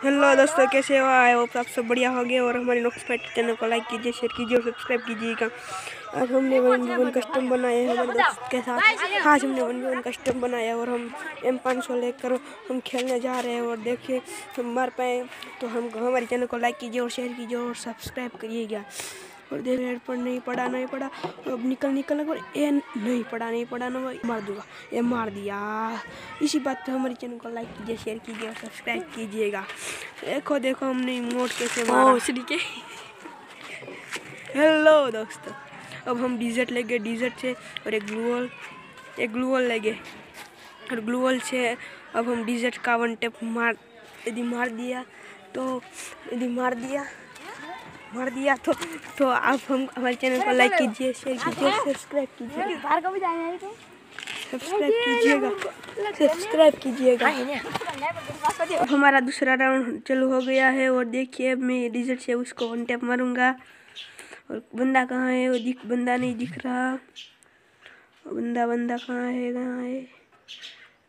Hello दोस्तों, कैसे हो? आए हो आप सब बढ़िया हो गए। और हमारे नॉक्स फाइटर चैनल को लाइक कीजिए, शेयर कीजिए और सब्सक्राइब कीजिएगा। आज हमने 1v1 कस्टम बनाए हैं हमारे दोस्त के साथ। आज हमने 1v1 कस्टम बनाया और हम M500 लेकर हम खेलने जा रहे हैं। और देखिए हम मार पाए तो हम हमारे चैनल को लाइक कीजिए और शेयर कीजिए और सब्सक्राइब करिएगा। और देख हेड पर नहीं पड़ा अब निकल और ये नहीं पड़ा ना भाई, मार दूंगा। ये मार दिया। इसी बात पे हमारे चैनल को लाइक कीजिए, शेयर कीजिए और सब्सक्राइब कीजिएगा। देखो हमने इमोट कैसे मारा। हेलो दोस्तों, अब हम डिजर्ट लेंगे। डिजर्ट से और एक ग्लू वॉल लेंगे। और ग्लू वॉल से अब हम डिजर्ट का वन टेप यदि मार दिया तो आप हम हमारे चैनल को लाइक कीजिए, शेयर कीजिए, सब्सक्राइब कीजिएगा। हमारा दूसरा राउंड चालू हो गया है। और देखिए अब मैं डिजर्ट से उसको वन टैप मारूंगा। और बंदा कहाँ है? बंदा नहीं दिख रहा। बंदा कहाँ है?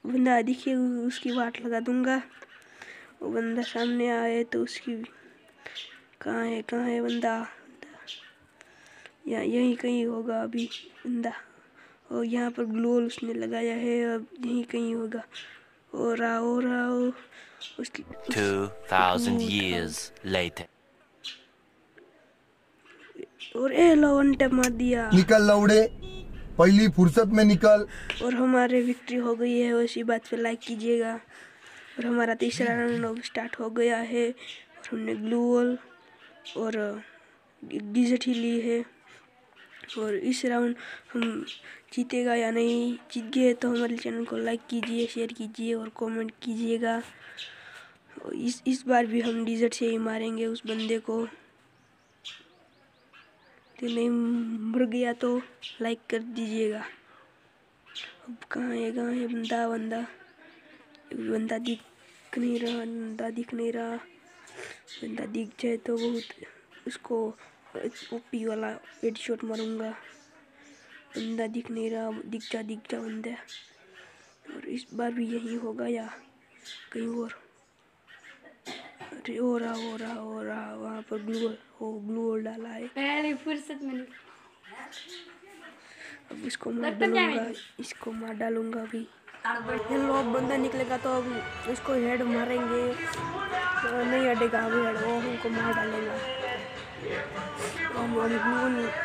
बंदा दिखे उसकी वाट लगा दूंगा। वो बंदा सामने आए तो उसकी कहाँ है बंदा? यहीं कहीं होगा अभी बंदा। और यहाँ पर ग्लो उसने लगाया है, अब यहीं कहीं होगा। हो रहा उसकी 2000 years later। और लो वन टैप मार दिया। निकल लौड़े, पहली फुर्सत में निकल। और हमारे विक्ट्री हो गई है। उसी बात पे लाइक कीजिएगा। और हमारा तीसरा राउंड अब स्टार्ट हो गया है। और हमने ग्लू वॉल और डिजर्ट ही ली है। और इस राउंड हम जीतेगा या नहीं, जीत गए तो हमारे चैनल को लाइक कीजिए, शेयर कीजिए और कमेंट कीजिएगा। इस बार भी हम डिजर्ट से ही मारेंगे उस बंदे को। तो नहीं मर गया तो लाइक कर दीजिएगा। अब कहाँ है बंदा दिख नहीं रहा। बंदा दिख जाए तो बहुत उसको ओपी वाला हेडशॉट मारूंगा। बंदा दिख नहीं रहा, दिख जा बंदा। और इस बार भी यही होगा या कहीं और? अरे हो रहा वहाँ पर ग्लू वॉल डाला है। पहले फुर्सत में अब इसको मार डालूंगा अभी। हेलो, अब बंदा निकलेगा तो अब उसको हेड मारेंगे। नहीं हटेगा अभी हेड, वो हमको मार डालेगा।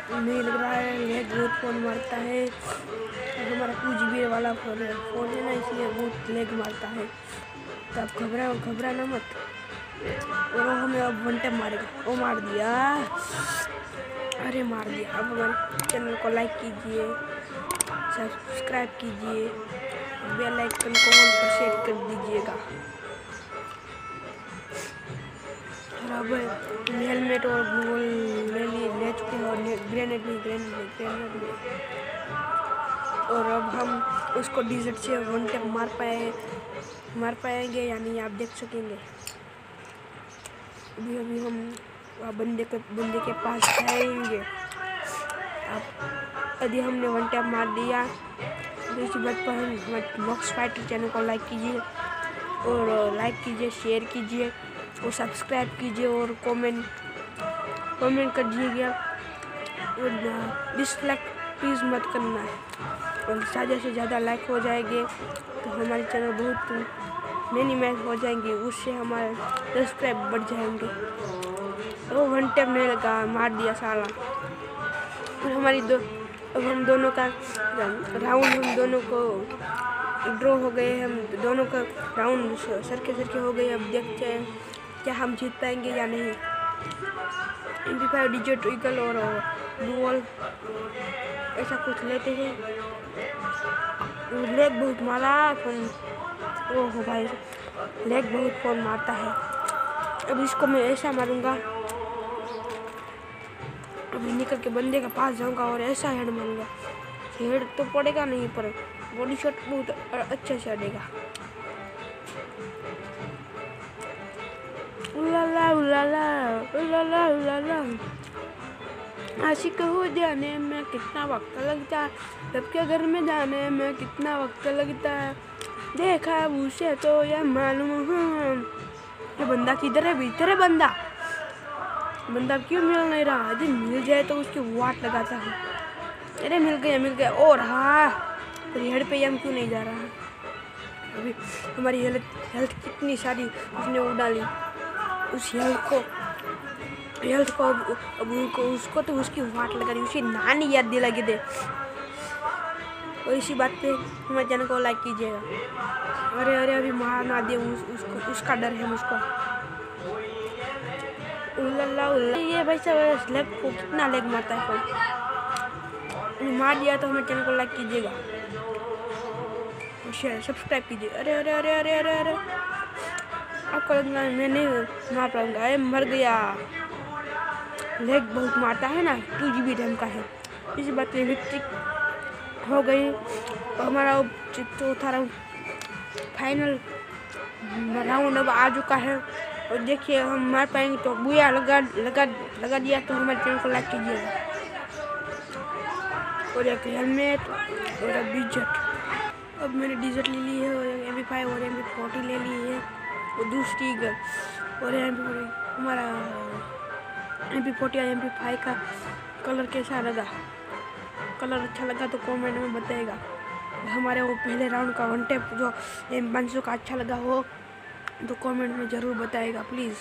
नहीं लग रहा है, लेग बहुत फोन मारता है। हमारा 2GB वाला फोन है ना, इसलिए बहुत लेग मारता है। तो आप घबराना मत। और वो हमें अब वन टैप मारेगा। वो मार दिया। अरे मार दिया। अब हमारे चैनल को लाइक कीजिए, सब्सक्राइब कीजिए, बेल आइकन को ऑन पर सेट कर दीजिएगा। और अब हेलमेट और ग्लू वॉल ले चुके हैं। और ग्रेनेड नहीं। और अब हम उसको डिजर्ट से वन टैप मार पाएंगे या नहीं, आप देख सकेंगे। अभी हम बंदे के पास जाएंगे। अब यदि हमने वन टैप मार दिया तो इसी बात पर हम नॉक्स फाइटर चैनल को लाइक कीजिए, शेयर कीजिए और सब्सक्राइब कीजिए और कमेंट कर दीजिएगा। और डिसलाइक प्लीज़ मत करना है। और ज़्यादा से ज़्यादा लाइक हो जाएंगे तो हमारे चैनल बहुत मैनी मैच हो जाएंगे, उससे हमारे सब्सक्राइब बढ़ जाएंगे। वो वन टैप नहीं लगा, मार दिया साला। और अब हम दोनों का राउंड हम दोनों को ड्रॉ हो गए। हम दोनों का राउंड सरके हो गए। अब देखते हैं क्या हम जीत पाएंगे या नहीं। MP5 डिजर्ट ईगल और ग्लू वॉल ऐसा कुछ लेते हैं। लेग बहुत मारा फोन। ओहो भाई, लेग बहुत फोन मारता है। अब इसको मैं ऐसा मारूंगा। अभी निकल के बंदे के पास जाऊंगा और ऐसा हेड मारूंगा। हेड तो पड़ेगा नहीं, पर बॉडी शॉट बहुत अच्छे से हटेगा। उलाला आशिक हो जाने में कितना वक्त लगता है, सबके घर में जाने में कितना वक्त लगता है। देखा उसे तो यह मालूम है बंदा किधर है? भीतर है बंदा। बंदा क्यों मिल नहीं रहा? यदि मिल जाए तो उसकी वाट लगाता हूँ। अरे मिल गया। और हाँ, फिर हेड पे हम क्यों नहीं जा रहा? अभी हमारी हेल्थ कितनी सारी उसने उड़ा ली। उस हेल्थ को अब उसको तो उसकी वाट लगा रही, उसी नानी याद दिला के दे। और इसी बात पे हमारे चैनल को लाइक कीजिएगा। अरे अभी मार ना दे उसको, उसका डर है मुझको। उल्ला ये भाई साहब लेग को कितना लेग मारता है फोन। मार दिया तो हमारे चैनल को लाइक कीजिएगा, शेयर सब्सक्राइब कीजिए। अरे आपको लगना मैं नहीं मार पाऊंगा। अरे मर गया। लेग बहुत मारता है ना, 2 GB रैम का है। इसी बात पे विक्ट्री हो गई। हमारा चौथा राउंड फाइनल राउंड अब आ चुका है। और देखिए हम मार पाएंगे तो बुया लगा दिया तो हमारे चैनल को लाइक कीजिएगा। और एक हेलमेट और एक डिजर्ट। अब मैंने डिजर्ट ले ली है और MP5 और MP40 ले ली है और दूसरी गन। और हमारा MP40 और MP5 का कलर कैसा लगा? कलर अच्छा लगा तो कमेंट में बताएगा। हमारे वो पहले राउंड का वन टैप जो M500 का अच्छा लगा हो तो कमेंट में ज़रूर बताएगा प्लीज़।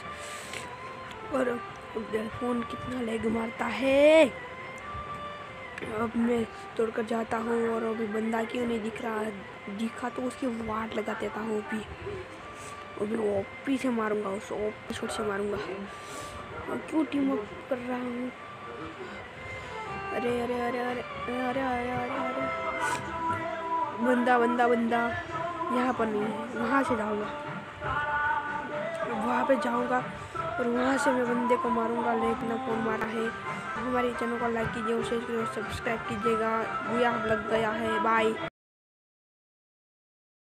और फ़ोन कितना लेग मारता है। अब मैं तोड़कर जाता हूँ और अभी बंदा क्यों नहीं दिख रहा? दिखा तो उसकी वाट लगा देता हूँ। अभी ओपी से मारूंगा, उस ओपी शॉट से मारूंगा। और क्यों टीम अप कर रहा हूँ? अरे बंदा यहाँ पर नहीं है। वहाँ से जाऊँगा, वहाँ पे जाऊँगा और वहाँ से मैं बंदे को मारूंगा। लेकिन फोन मारा है। हमारे चैनल को लाइक कीजिए और शेयर कीजिए और सब्सक्राइब कीजिएगा। बुया लग गया है। बाय।